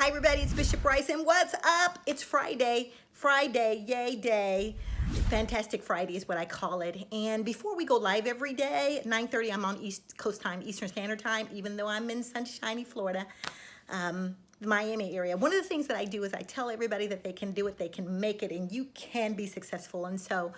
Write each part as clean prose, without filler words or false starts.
Hi everybody, it's Bishop Bryson. What's up? It's Friday. Friday, yay day. Fantastic Friday is what I call it. And before we go live every day, at 9:30, I'm on East Coast time, Eastern Standard Time, even though I'm in sunshiny Florida, the Miami area. One of the things that I do is I tell everybody that they can do it, they can make it, and you can be successful. And so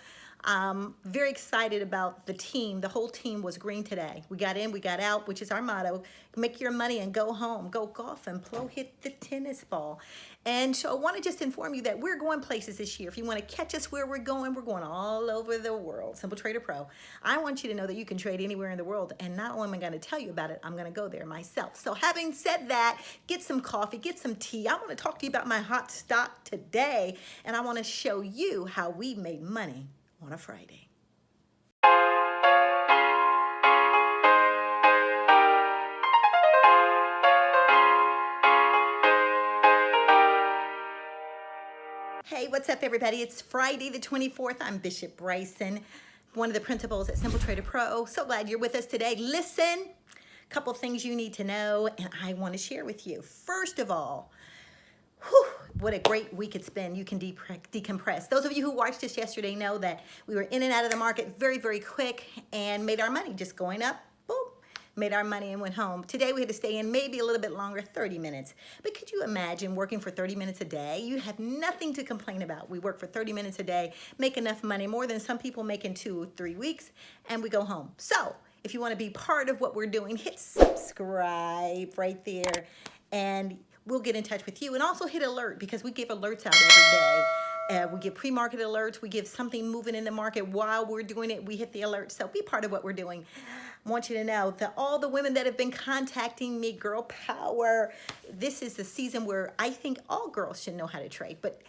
very excited about the team. The whole team was green today. We got in, we got out, which is our motto. Make your money and go home. Go golf and hit the tennis ball. And so I want to just inform you that we're going places this year. If you want to catch us where we're going all over the world. Simple Trader Pro. I want you to know that you can trade anywhere in the world. And not only am I going to tell you about it, I'm going to go there myself. So having said that, get some coffee, get some tea. I want to talk to you about my hot stock today. And I want to show you how we made money on a Friday. Hey, what's up everybody? It's Friday the 24th. I'm Bishop Bryson, one of the principals at Simple Trader Pro. So glad you're with us today. Listen, a couple things you need to know and I want to share with you. First of all, what a great week it's been. You can decompress. Those of you who watched us yesterday know that we were in and out of the market very, very quick and made our money just going up, boom, made our money and went home. Today we had to stay in maybe a little bit longer, 30 minutes. But could you imagine working for 30 minutes a day? You have nothing to complain about. We work for 30 minutes a day, make enough money, more than some people make in 2 or 3 weeks, and we go home. So if you want to be part of what we're doing, hit subscribe right there and we'll get in touch with you. And also hit alert because we give alerts out every day. We give pre-market alerts. We give something moving in the market while we're doing it. We hit the alert. So be part of what we're doing. I want you to know that all the women that have been contacting me, girl power, this is the season where I think all girls should know how to trade. But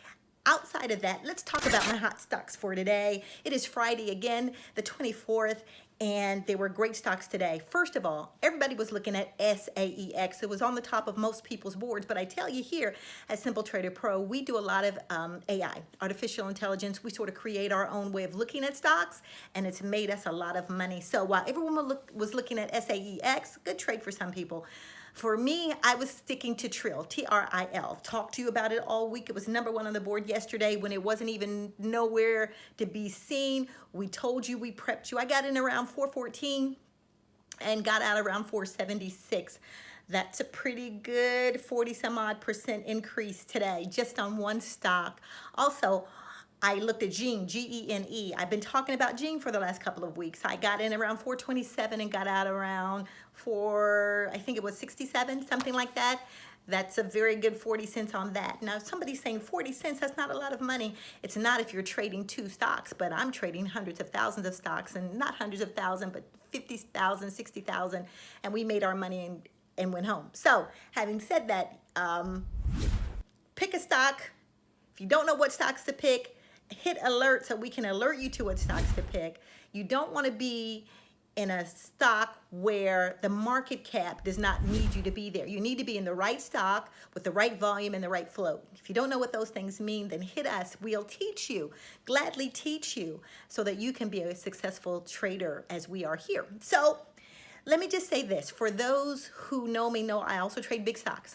outside of that, let's talk about my hot stocks for today. It is Friday again, the 24th. And there were great stocks today. First of all, everybody was looking at SAEX. It was on the top of most people's boards. But I tell you here at Simple Trader Pro, we do a lot of AI, artificial intelligence. We sort of create our own way of looking at stocks, and it's made us a lot of money. So while everyone was looking at SAEX, good trade for some people. For me, I was sticking to Trill, T-R-I-L. Talked to you about it all week. It was #1 on the board yesterday when it wasn't even nowhere to be seen. We told you, we prepped you. I got in around 414 and got out around 476. That's a pretty good 40 some odd % increase today just on one stock. Also, I looked at Gene, G-E-N-E. I've been talking about Gene for the last couple of weeks. I got in around 427 and got out around I think it was 67, something like that. That's a very good 40 cents on that. Now, somebody's saying 40 cents, that's not a lot of money. It's not if you're trading 2 stocks, but I'm trading hundreds of thousands of stocks, and not hundreds of thousands, but 50,000, 60,000, and we made our money and went home. So, having said that, pick a stock. If you don't know what stocks to pick, hit alert so we can alert you to what stocks to pick. You don't want to be in a stock where the market cap does not need you to be there. You need to be in the right stock with the right volume and the right float. If you don't know what those things mean, then hit us. We'll teach you, gladly teach you, so that you can be a successful trader as we are here. So let me just say this. For those who know me, know I also trade big stocks.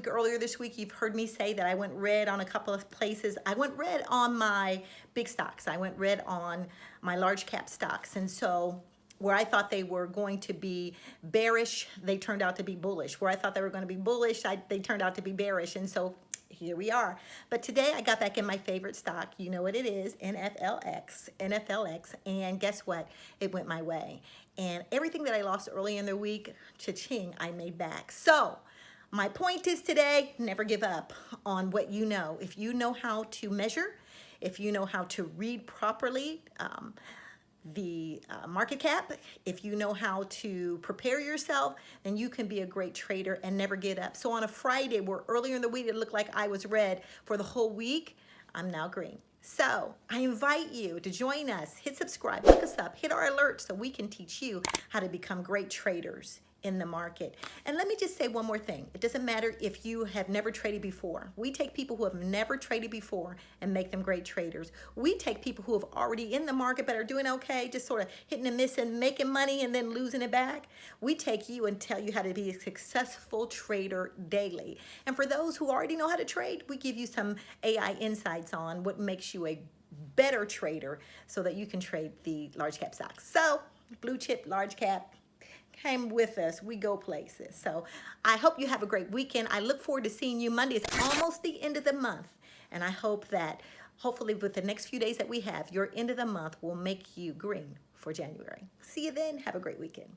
Earlier this week, you've heard me say that I went red on a couple of places. I went red on my big stocks. I went red on my large cap stocks. And so where I thought they were going to be bearish, they turned out to be bullish. Where I thought they were going to be bullish, they turned out to be bearish. And so here we are. But today I got back in my favorite stock. You know what it is, NFLX. And guess what? It went my way. And everything that I lost early in the week, cha-ching, I made back. So my point is today, never give up on what you know. If you know how to measure, if you know how to read properly, the market cap, if you know how to prepare yourself, then you can be a great trader and never get up. So on a Friday, where earlier in the week it looked like I was red, for the whole week, I'm now green. So I invite you to join us, hit subscribe, look us up, hit our alert so we can teach you how to become great traders in the market. And let me just say one more thing. It doesn't matter if you have never traded before. We take people who have never traded before and make them great traders. We take people who have already in the market but are doing okay, just sort of hitting and missing, making money and then losing it back. We take you and tell you how to be a successful trader daily. And for those who already know how to trade, we give you some AI insights on what makes you a better trader so that you can trade the large cap stocks. So blue chip, large cap, came with us. We go places. So I hope you have a great weekend. I look forward to seeing you Monday. It's almost the end of the month. And I hope that hopefully with the next few days that we have, your end of the month will make you green for January. See you then. Have a great weekend.